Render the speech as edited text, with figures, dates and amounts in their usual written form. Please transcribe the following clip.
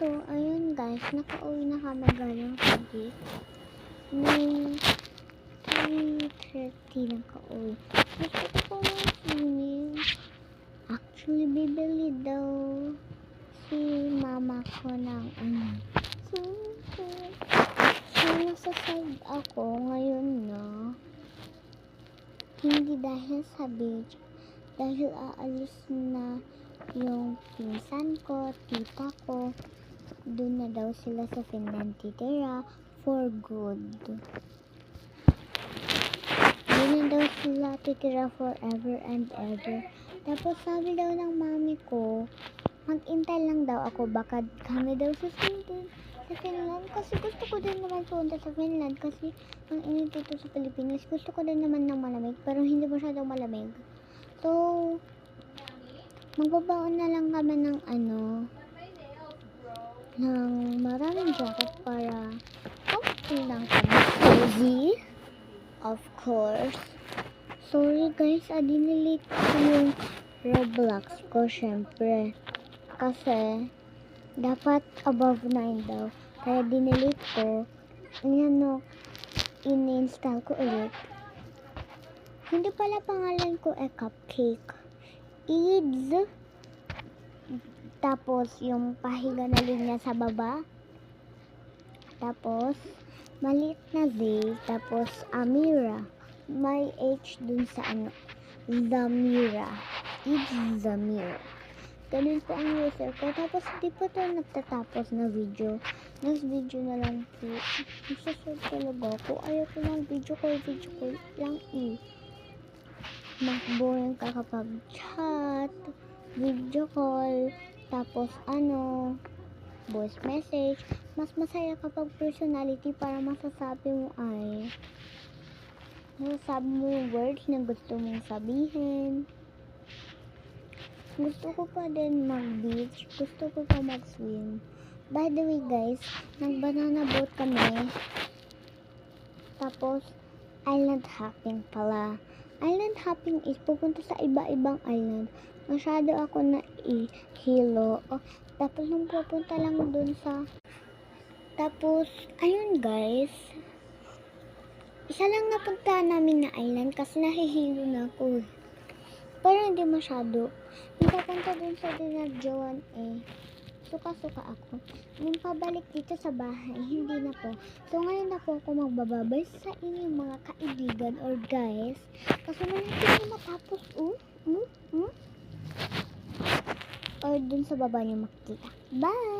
So, ayun guys, nakauwi na kami galing sa beach. Nung 3:30 nakauwi. Gusto ko pong swimming. Actually, bibili daw si mama ko ng swimming pool. So, nasa side ako ngayon na. Hindi dahil sa beach. Dahil aalis na yung pinsan ko, tita ko. Doon na daw sila sa Finland titira for good. Doon na daw sila titira forever and ever. Tapos sabi daw ng mami ko, mag-intay lang daw ako, baka kami daw susunod sa Finland. Kasi gusto ko din naman punta sa Finland kasi ang init dito sa Pilipinas. Gusto ko din naman ng malamig pero hindi masyadong malamig. So, magbabaon na lang kami ng ng maraming jacket para comfy lang kami. Cozy, of course. Sorry guys, dinelete ko yung Roblox ko syempre. Kasi, dapat above 9 daw. Kaya dinelete ko. In-install ko ulit. Hindi pala pangalan ko Cupcake. Eads. Tapos, yung pahiga na linya sa baba. Tapos, maliit na Z. Tapos, Amira. May H dun sa Zamira. Eads Zamira. Ganun po ang user ko. Tapos, hindi pa ito nagtatapos na video. Next video na lang po. Nagsasurf talaga ako. Ayaw ko lang video call lang mas boring ka kapag chat, video call, tapos voice message. Mas masaya kapag personality para masasabi mo yung words na gusto mong sabihin. Gusto ko pa din mag-beach, gusto ko pa mag-swim. By the way guys, nag-banana boat kami. Tapos, island hopping pala. Island hopping is pupunta sa iba-ibang island. Masyado ako na hilo. Tapos nung pupunta lang dun sa... Tapos, ayun guys. Isa lang napunta namin na island kasi nahihilo na ako. Pero hindi masyado. Nung papunta dun sa Dinarjawan suka-suka ako. Nung pabalik dito sa bahay, hindi na po. So, ngayon na po ako magbababay sa inyo mga kaibigan or guys. Kasi naman hindi matapos, or dun sa baba niyo makikita. Bye!